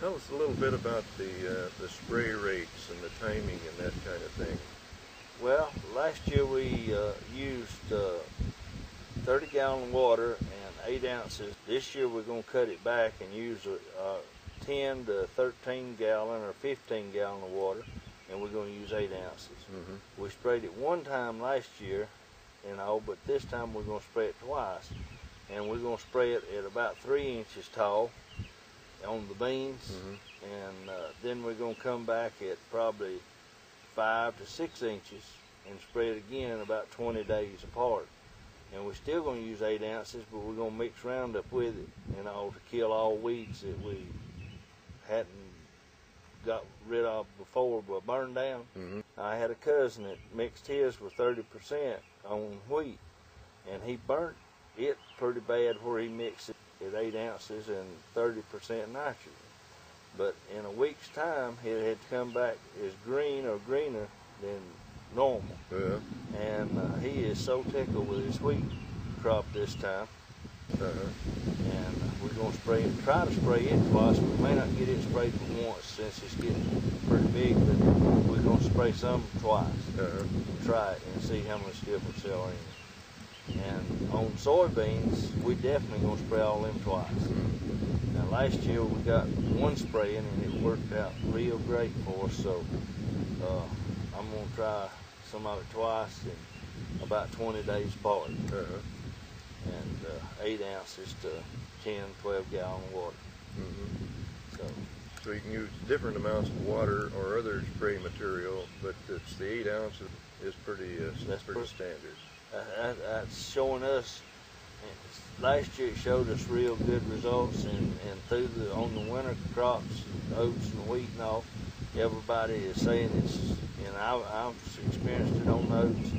Tell us a little bit about the spray rates and the timing and that kind of thing. Well, last year we used 30-gallon water and 8 ounces. This year we're going to cut it back and use 10 to 13 gallon or 15 gallon of water, and we're going to use 8 ounces. We sprayed it one time last year, but this time we're going to spray it twice, and we're going to spray it at about 3 inches tall on the beans, and then we're going to come back at probably 5 to 6 inches and spray it again about 20 days apart. And we're still going to use 8 ounces, but we're going to mix Roundup with it, to kill all weeds that we hadn't got rid of before but burned down. I had a cousin that mixed his with 30% on wheat, and he burnt it pretty bad where he mixed it at 8 ounces and 30% nitrogen. But in a week's time, it had come back as green or greener than normal. And he is so tickled with his wheat crop this time. And we're going to try to spray it twice. We may not get it sprayed once since it's getting pretty big, but we're going to spray some twice. Try it and see how much difference there are in it. And on soybeans, we definitely going to spray all them twice. Now last year we got one spraying and it worked out real great for us, so I'm going to try some of it twice in about 20 days apart. And 8 ounces to 10, 12 gallon of water. So you can use different amounts of water or other spray material, but it's the 8 ounces is pretty standard. That's showing us. Last year it showed us real good results, and on the winter crops, oats and wheat and all, everybody is saying it's, and I've experienced it on oats,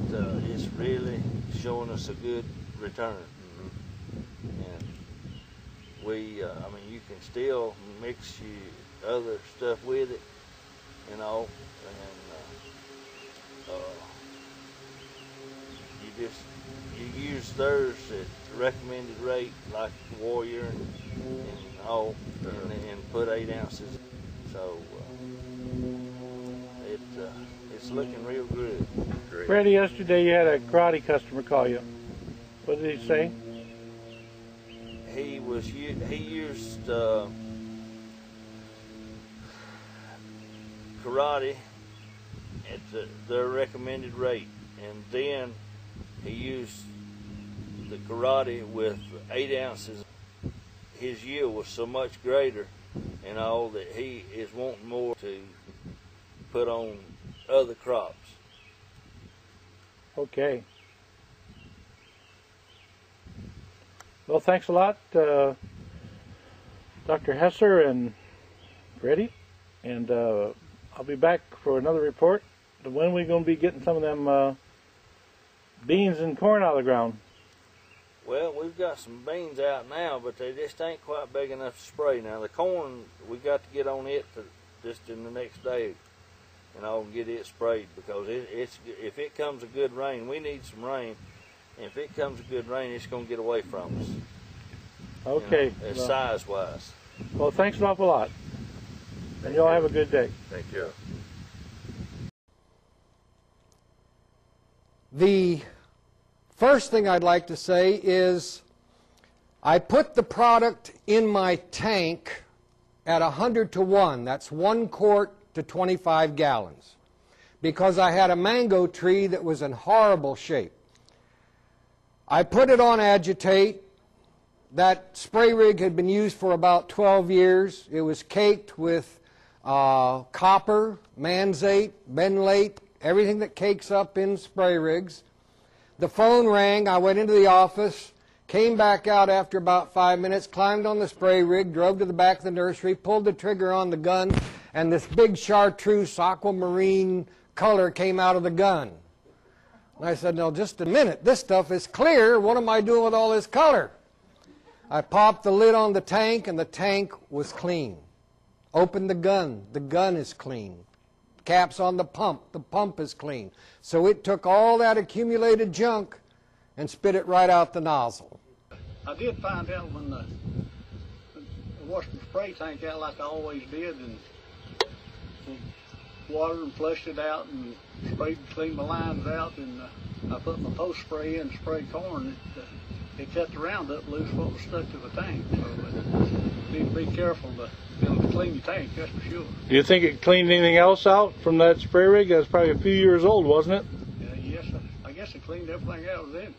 that it's really showing us a good return. And you can still mix your other stuff with it, and you use theirs at recommended rate, like Warrior and put 8 ounces. So it's looking real good. Great. Freddie, yesterday you had a karate customer call you. What did he say? He used karate at their recommended rate, and then he used the karate with 8 ounces. His yield was so much greater and all that he is wanting more to put on other crops. Okay. Well, thanks a lot, Dr. Hesser and Freddie, and I'll be back for another report. When are we going to be getting some of them beans and corn out of the ground? Well, we've got some beans out now, but they just ain't quite big enough to spray. Now the corn, we got to get on it just in the next day, and get it sprayed, because if it comes a good rain, we need some rain. And if it comes a good rain, it's going to get away from us. Okay. Size-wise. Well, thanks an awful lot. And y'all have a good day. Thank you. The first thing I'd like to say is I put the product in my tank at 100 to 1. That's 1 quart to 25 gallons. Because I had a mango tree that was in horrible shape. I put it on agitate. That spray rig had been used for about 12 years. It was caked with copper, manzate, benlate, everything that cakes up in spray rigs. The phone rang. I went into the office, came back out after about 5 minutes, climbed on the spray rig, drove to the back of the nursery, pulled the trigger on the gun, and this big chartreuse aquamarine color came out of the gun. And I said, no, just a minute. This stuff is clear. What am I doing with all this color? I popped the lid on the tank, and the tank was clean. Opened the gun. The gun is clean. Caps on the pump is clean. So it took all that accumulated junk and spit it right out the nozzle. I did find out washed the spray tank out like I always did, and water and flushed it out and sprayed, cleaned my lines out, and I put my post spray in, sprayed corn. It cut the Roundup loose what was stuck to the tank. So you need to be careful to clean your tank, that's for sure. Do you think it cleaned anything else out from that spray rig? That's probably a few years old, wasn't it? Yes, I guess it cleaned everything out that was in it.